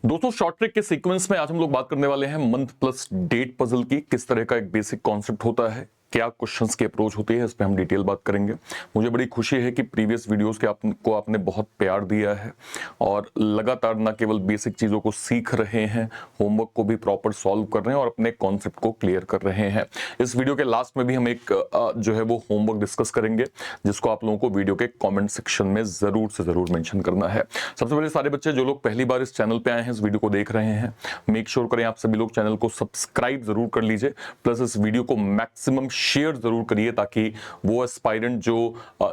दोस्तों short trick के sequence में आज हम लोग बात करने वाले हैं मंथ प्लस डेट पजल की। किस तरह का एक बेसिक कॉन्सेप्ट होता है, क्या क्वेश्चंस की अप्रोच होती है, इस पे हम डिटेल बात करेंगे। मुझे बड़ी खुशी है कि प्रीवियस वीडियोस के आपको आपने बहुत प्यार दिया है और लगातार न केवल बेसिक चीज़ों को सीख रहे हैं, होमवर्क को भी प्रॉपर सॉल्व कर रहे हैं और अपने कॉन्सेप्ट को क्लियर कर रहे हैं। इस वीडियो के लास्ट में भी हम एक जो है वो होमवर्क डिस्कस करेंगे, जिसको आप लोगों को वीडियो के कॉमेंट सेक्शन में जरूर से जरूर मेंशन करना है। सबसे पहले सारे बच्चे जो लोग पहली बार इस चैनल पे आए हैं, इस वीडियो को देख रहे हैं, मेक श्योर करें आप सभी लोग चैनल को सब्सक्राइब जरूर कर लीजिए, प्लस इस वीडियो को मैक्सिमम शेयर जरूर करिए ताकि वो एस्पायरेंट जो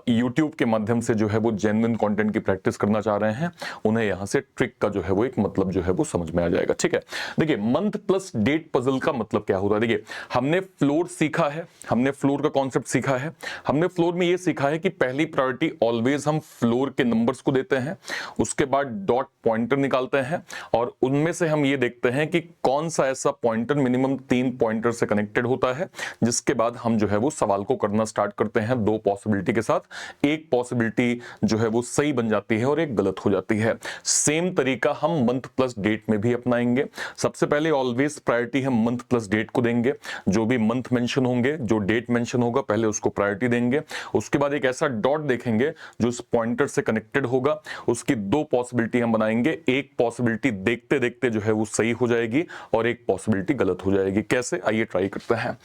यूट्यूब के माध्यम से जो है वो जेन्युइन कंटेंट की प्रैक्टिस करना चाह रहे हैं, उन्हें यहां से ट्रिक का जो है वो एक मतलब जो है वो समझ में आ जाएगा। ठीक है, देखिए मंथ प्लस डेट पजल का मतलब क्या होता है। देखिए हमने फ्लोर सीखा है, हमने फ्लोर का कॉन्सेप्ट सीखा है। हमने फ्लोर में ये सीखा है कि पहली प्रायोरिटी ऑलवेज हम फ्लोर के नंबर्स को देते हैं, उसके बाद डॉट पॉइंटर निकालते हैं और उनमें से हम ये देखते हैं कि कौन सा ऐसा पॉइंटर मिनिमम 3 पॉइंटर से कनेक्टेड होता है, जिसके बाद हम जो है वो सवाल को करना स्टार्ट करते हैं 2 पॉसिबिलिटी के साथ। एक पॉसिबिलिटी जो है वो सही बन जाती है और एक गलत हो जाती है। सेम तरीका हम मंथ प्लस डेट में भी अपनाएंगे। सबसे पहले ऑलवेज प्रायोरिटी हम मंथ प्लस डेट को देंगे। जो भी मंथ मेंशन होंगे, जो डेट मेंशन होगा, पहले उसको प्रायोरिटी देंगे। उसके बाद एक ऐसा डॉट देखेंगे जो इस पॉइंटर से कनेक्टेड होगा, उसकी 2 पॉसिबिलिटी हम बनाएंगे। एक पॉसिबिलिटी देखते देखते जो है वो सही हो जाएगी और एक पॉसिबिलिटी गलत हो जाएगी। कैसे, आइए ट्राई करते हैं।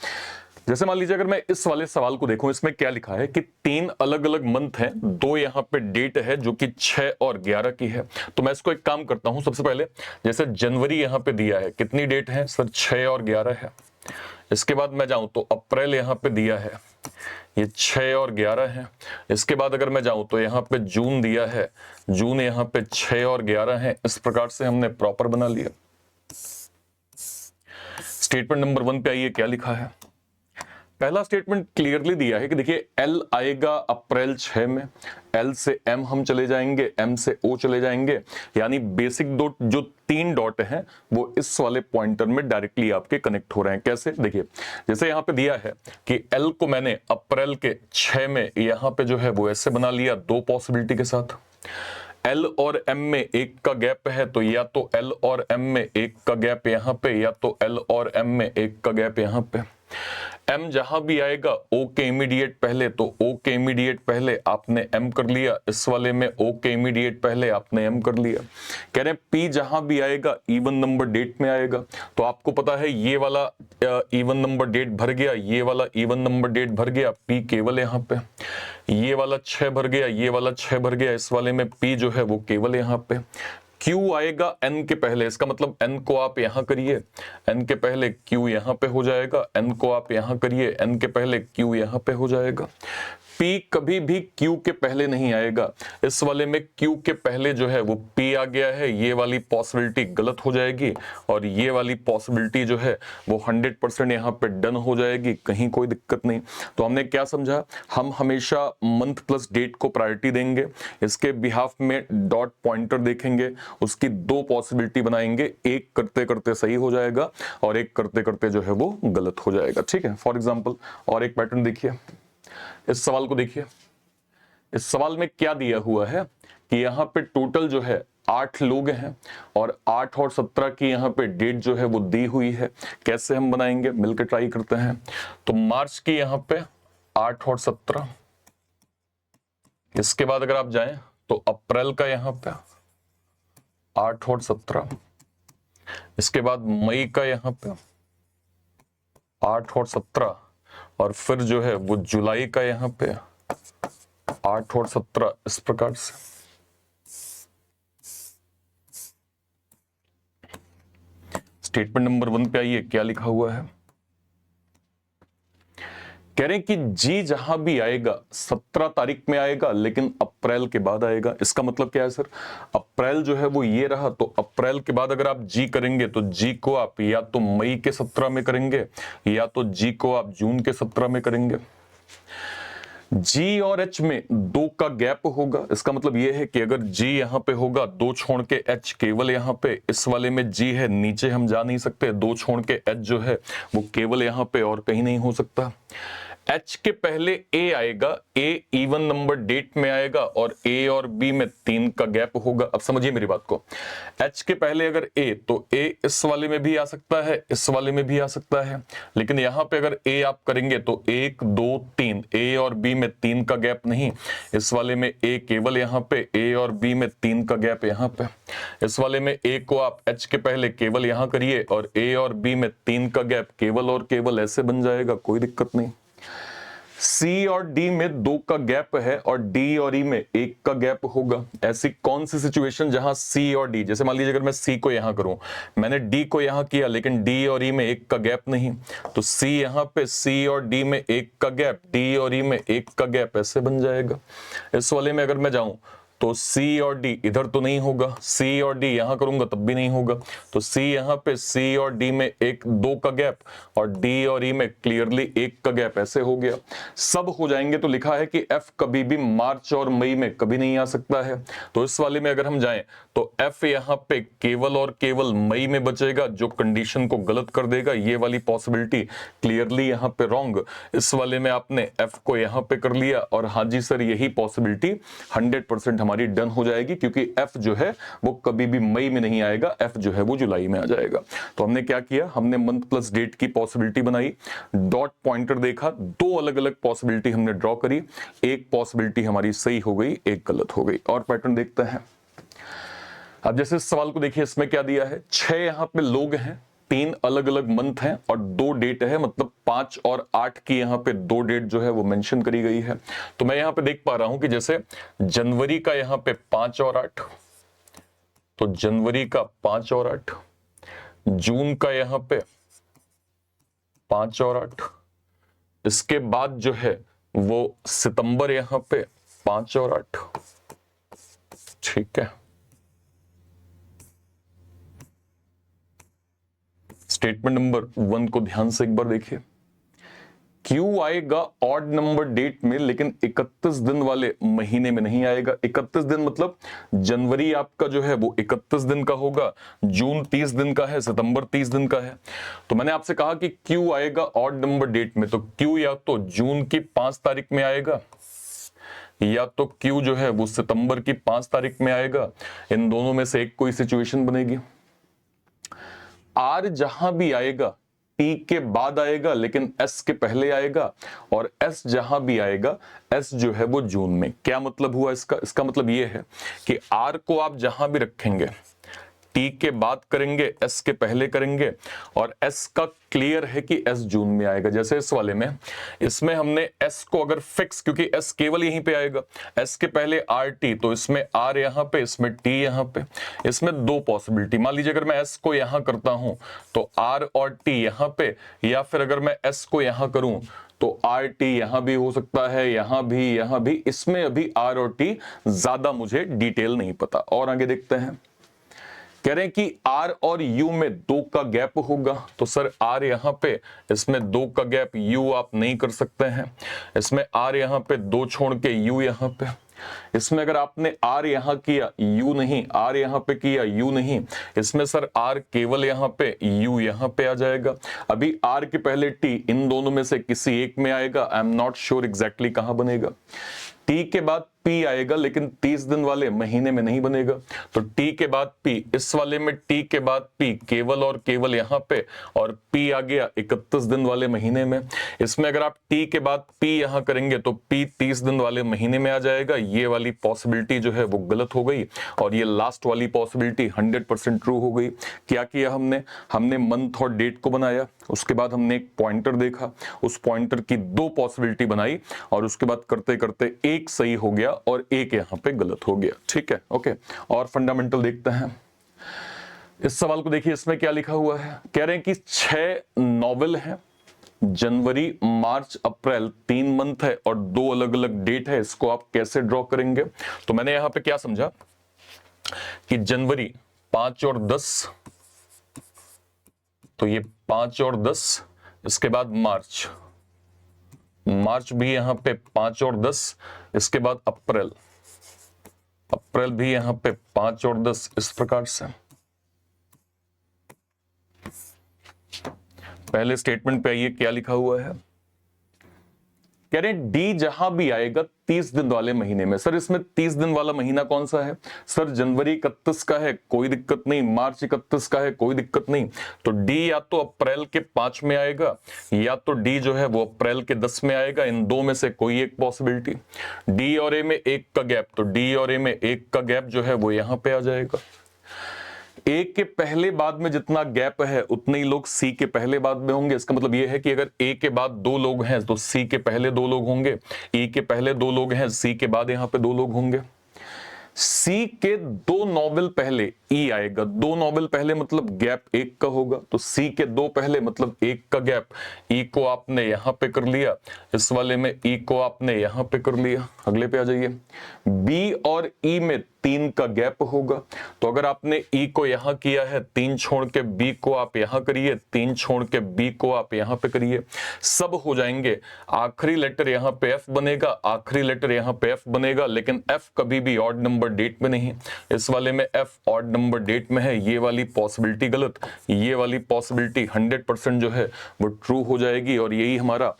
जैसे मान लीजिए अगर मैं इस वाले सवाल को देखूं, इसमें क्या लिखा है कि 3 अलग अलग मंथ हैं, 2 यहां पे डेट है जो कि 6 और 11 की है। तो मैं इसको एक काम करता हूं, सबसे पहले जैसे जनवरी यहां पे दिया है, कितनी डेट है सर, 6 और 11 है। इसके बाद मैं जाऊं तो अप्रैल यहां पे दिया है, ये 6 और 11 है। इसके बाद अगर मैं जाऊं तो यहां पे जून दिया है, जून यहां पे 6 और 11 है। इस प्रकार से हमने प्रॉपर बना लिया। स्टेटमेंट नंबर 1 पे आइए, क्या लिखा है। पहला स्टेटमेंट क्लियरली दिया है कि देखिए एल आएगा अप्रैल 6 में, एल से एम हम चले जाएंगे, एम से ओ चले जाएंगे, यानी बेसिक डॉट जो 3 डॉट हैं वो इस वाले पॉइंटर में डायरेक्टली आपके कनेक्ट हो रहे हैं। कैसे, देखिए जैसे यहां पे दिया है कि एल को मैंने अप्रैल के 6 में यहां पे जो है वो ऐसे बना लिया 2 पॉसिबिलिटी के साथ। एल और एम में 1 का गैप है, तो या तो एल और एम में 1 का गैप यहां पे, या तो एल और एम में 1 का गैप यहां पे। एम जहां भी आएगा ओ के इमीडिएट पहले, तो ओ के इमीडिएट पहले आपने एम कर लिया। इस वाले में ओ के इमीडिएट पहले आपने एम कर लिया। कह रहे हैं पी जहां भी आएगा इवन नंबर डेट में आएगा, तो आपको पता है ये वाला इवन नंबर डेट भर गया, ये वाला इवन नंबर डेट भर गया, पी केवल यहां पे। ये वाला 6 भर गया, ये वाला 6 भर गया, इस वाले में पी जो है वो केवल यहां पे। Q आएगा N के पहले, इसका मतलब N को आप यहां करिए, N के पहले Q यहां पे हो जाएगा, N को आप यहां करिए, N के पहले Q यहां पे हो जाएगा। P कभी भी Q के पहले नहीं आएगा, इस वाले में Q के पहले जो है वो P आ गया है, ये वाली पॉसिबिलिटी गलत हो जाएगी और ये वाली पॉसिबिलिटी जो है वो 100% यहाँ पे डन हो जाएगी, कहीं कोई दिक्कत नहीं। तो हमने क्या समझा, हम हमेशा मंथ प्लस डेट को प्रायोरिटी देंगे, इसके बिहाफ में डॉट पॉइंटर देखेंगे, उसकी 2 पॉसिबिलिटी बनाएंगे, एक करते करते सही हो जाएगा और एक करते करते जो है वो गलत हो जाएगा। ठीक है, फॉर एग्जाम्पल और एक पैटर्न देखिए, इस सवाल को देखिए। इस सवाल में क्या दिया हुआ है कि यहाँ पे टोटल जो है 8 लोग हैं और 8 और 17 की यहाँ पे डेट जो है वो दी हुई है। कैसे हम बनाएंगे, मिलकर ट्राई करते हैं। तो मार्च की यहाँ पे 8 और 17, इसके बाद अगर आप जाएं तो अप्रैल का यहाँ पे 8 और 17, इसके बाद मई का यहाँ पे 8 और 17 और फिर जो है वो जुलाई का यहाँ पे 8 और 17, इस प्रकार से। स्टेटमेंट नंबर 1 पे आइए, क्या लिखा हुआ है। कह रहे हैं कि जी जहां भी आएगा 17 तारीख में आएगा, लेकिन अप्रैल के बाद आएगा। इसका मतलब क्या है सर, अप्रैल जो है वो ये रहा, तो अप्रैल के बाद अगर आप जी करेंगे तो जी को आप या तो मई के 17 में करेंगे या तो जी को आप जून के 17 में करेंगे। जी और एच में 2 का गैप होगा, इसका मतलब यह है कि अगर जी यहां पे होगा, 2 छोड़ के एच केवल यहां पे, इस वाले में जी है, नीचे हम जा नहीं सकते, 2 छोड़ के एच जो है वो केवल यहां पे और कहीं नहीं हो सकता। H के पहले A आएगा, A इवन नंबर डेट में आएगा और A और B में 3 का गैप होगा। अब समझिए मेरी बात को, H के पहले अगर A, तो A इस वाले में भी आ सकता है, इस वाले में भी आ सकता है, लेकिन यहां पे अगर A आप करेंगे तो 1 2 3, A और B में 3 का गैप नहीं, इस वाले में A केवल यहां पे, A और B में 3 का गैप यहां पे। इस वाले में A को आप H के पहले केवल यहां करिए और A और B में 3 का गैप केवल और केवल ऐसे बन जाएगा, कोई दिक्कत नहीं। C और D में 2 का गैप है और D और E में 1 का गैप होगा। ऐसी कौन सी सिचुएशन जहां C और D, जैसे मान लीजिए अगर मैं C को यहां करूं, मैंने D को यहां किया लेकिन D और E में 1 का गैप नहीं, तो C यहां पे C और D में 1 का गैप, D और E में 1 का गैप, ऐसे बन जाएगा। इस वाले में अगर मैं जाऊं तो C और D इधर तो नहीं होगा, C और D यहां करूंगा तब भी नहीं होगा, तो C यहां पे C और D में 1 2 का गैप और D और E में क्लियरली 1 का गैप, ऐसे हो गया। सब हो जाएंगे तो लिखा है कि F कभी भी मार्च और मई में कभी नहीं आ सकता है, तो इस वाले में अगर हम जाएं तो F यहां पे केवल और केवल मई में बचेगा, जो कंडीशन को गलत कर देगा। ये वाली पॉसिबिलिटी क्लियरली यहां पे रॉन्ग। इस वाले में आपने F को यहां पे कर लिया और हाँ जी सर, यही पॉसिबिलिटी 100% हमारी डन हो जाएगी, क्योंकि F जो है वो कभी भी मई में नहीं आएगा, F जो है वो जुलाई में आ जाएगा। तो हमने क्या किया, हमने मंथ प्लस डेट की पॉसिबिलिटी बनाई, डॉट पॉइंटर देखा, 2 अलग अलग पॉसिबिलिटी हमने ड्रॉ करी, एक पॉसिबिलिटी हमारी सही हो गई, एक गलत हो गई। और पैटर्न देखते हैं। अब जैसे इस सवाल को देखिए, इसमें क्या दिया है, 6 यहां पे लोग हैं, 3 अलग अलग मंथ हैं और 2 डेट है, मतलब 5 और 8 की यहां पे 2 डेट जो है वो मेंशन करी गई है। तो मैं यहां पे देख पा रहा हूं कि जैसे जनवरी का यहां पे 5 और 8, तो जनवरी का 5 और 8, जून का यहां पे 5 और 8, इसके बाद जो है वो सितंबर यहां पे 5 और 8, ठीक है। स्टेटमेंट नंबर 1 को ध्यान से एक बार देखिए, क्यू आएगा ऑड नंबर डेट में, लेकिन 31 दिन वाले महीने में नहीं आएगा। 31 दिन मतलब जनवरी आपका जो है वो 31 दिन का होगा, जून 30 दिन का है, सितंबर 30 दिन का है। तो मैंने आपसे कहा कि क्यू आएगा ऑड नंबर डेट में, तो क्यू या तो जून की 5 तारीख में आएगा या तो क्यू जो है वो सितंबर की 5 तारीख में आएगा। इन दोनों में से एक कोई सिचुएशन बनेगी। आर जहां भी आएगा टी के बाद आएगा, लेकिन एस के पहले आएगा, और एस जहां भी आएगा एस जो है वो जून में। क्या मतलब हुआ इसका? इसका मतलब ये है कि आर को आप जहां भी रखेंगे, टी के बाद करेंगे, एस के पहले करेंगे, और एस का क्लियर है कि एस जून में आएगा। जैसे इस वाले में, इसमें हमने एस को अगर फिक्स, क्योंकि एस केवल यहीं पे आएगा, एस के पहले आर टी, तो इसमें आर यहां पे, इसमें टी यहां पे। इसमें 2 पॉसिबिलिटी, मान लीजिए अगर मैं एस को यहां करता हूं तो आर और टी यहां पे, या फिर अगर मैं एस को यहां करूं तो आर टी यहां भी हो सकता है, यहां भी, यहां भी। इसमें अभी आर और टी ज्यादा मुझे डिटेल नहीं पता। और आगे देखते हैं, कह रहे हैं कि R और U में 2 का गैप होगा। तो सर R यहां पे, इसमें 2 का गैप, U आप नहीं कर सकते हैं। इसमें R यहां पे 2 छोड़ के U यहां पे। इसमें अगर आपने R यहां किया, U नहीं, R यहां पे किया, U नहीं। इसमें सर R केवल यहां पे, U यहां पे आ जाएगा। अभी R के पहले T, इन दोनों में से किसी एक में आएगा। I am not sure exactly कहां बनेगा। T के बाद P आएगा, लेकिन 30 दिन वाले महीने में नहीं बनेगा। तो T के बाद P, इस वाले में T के बाद P केवल और केवल यहां पे, और P आ गया 31 दिन वाले महीने में। इसमें अगर आप T के बाद P यहां करेंगे तो P 30 दिन वाले महीने में आ जाएगा। ये वाली पॉसिबिलिटी जो है वो गलत हो गई, और ये लास्ट वाली पॉसिबिलिटी 100% ट्रू हो गई। क्या किया हमने? हमने मंथ और डेट को बनाया, उसके बाद हमने एक पॉइंटर देखा, उस पॉइंटर की 2 पॉसिबिलिटी बनाई, और उसके बाद करते करते एक सही हो गया और एक यहां पे गलत हो गया। ठीक है, ओके। और फंडामेंटल देखते हैं। इस सवाल को देखिए, इसमें क्या लिखा हुआ है। कह रहे हैं कि 6 नॉवेल हैं, जनवरी, मार्च, अप्रैल, 3 मंथ है और 2 अलग अलग डेट है। इसको आप कैसे ड्रॉ करेंगे? तो मैंने यहां पे क्या समझा कि जनवरी 5 और 10, तो ये 5 और 10, इसके बाद मार्च, मार्च भी यहां पे 5 और 10, इसके बाद अप्रैल, अप्रैल भी यहां पे 5 और 10, इस प्रकार से। पहले स्टेटमेंट पे आइए, क्या लिखा हुआ है। कह रहे हैं डी जहां भी आएगा 30 दिन वाले महीने में। सर इसमें 30 दिन वाला महीना कौन सा है? सर जनवरी 31 का है, कोई दिक्कत नहीं। मार्च 31 का है, कोई दिक्कत नहीं। तो डी या तो अप्रैल के 5 में आएगा या तो डी जो है वो अप्रैल के 10 में आएगा। इन दो में से कोई एक पॉसिबिलिटी। डी और ए में 1 का गैप, तो डी और ए में 1 का गैप जो है वो यहां पे आ जाएगा। ए के पहले बाद में जितना गैप है उतने ही लोग सी के पहले बाद में होंगे। इसका मतलब यह है कि अगर ए के बाद 2 लोग हैं तो सी के पहले 2 लोग होंगे, ई के पहले 2 लोग हैं, सी के बाद यहां पे 2 लोग होंगे। सी के 2 नॉवेल पहले ई आएगा। 2 नॉवेल पहले मतलब गैप 1 का होगा, तो सी के 2 पहले मतलब 1 का गैप। ई को आपने यहां पे कर लिया, इस वाले में ई को आपने यहां पे कर लिया। अगले पे आ जाइए। बी और ई में 3 का गैप होगा, तो अगर आपने ई को यहां किया है 3 छोड़ के बी को आप यहां करिए, 3 छोड़ के बी को आप यहां पे करिए, सब हो जाएंगे। आखिरी लेटर यहां पे एफ बनेगा, आखिरी लेटर यहां पे एफ बनेगा, लेकिन एफ कभी भी ऑड नंबर डेट में नहीं। इस वाले में एफ ऑड नंबर डेट में है। ये वाली पॉसिबिलिटी गलत, ये वाली पॉसिबिलिटी 100% जो है वो ट्रू हो जाएगी और यही हमारा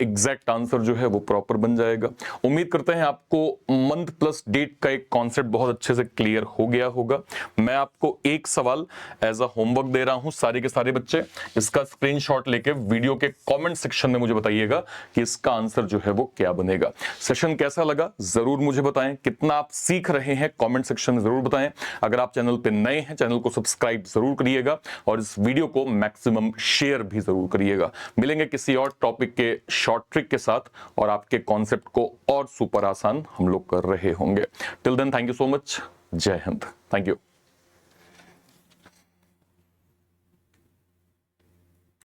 एग्जैक्ट आंसर जो है वो प्रॉपर बन जाएगा। उम्मीद करते हैं आपको मंथ प्लस डेट का एक कॉन्सेप्ट बहुत अच्छे से क्लियर हो गया होगा। मैं आपको एक सवाल एज अ होमवर्क दे रहा हूं सारे के सारे बच्चे, इसका स्क्रीनशॉट लेके वीडियो के कमेंट सेक्शन में मुझे बताइएगा कि इसका आंसर जो है वो क्या बनेगा। सेशन कैसा लगा जरूर मुझे बताएं, कितना आप सीख रहे हैं कमेंट सेक्शन में जरूर बताएं। अगर आप चैनल पे नए हैं चैनल को सब्सक्राइब जरूर करिएगा और इस वीडियो को मैक्सिमम शेयर भी जरूर करिएगा। मिलेंगे किसी और टॉपिक के शॉर्ट ट्रिक के साथ और आपके कॉन्सेप्ट को और सुपर आसान हम लोग कर रहे होंगे। Till then thank you so much. जय हिंद। Thank you.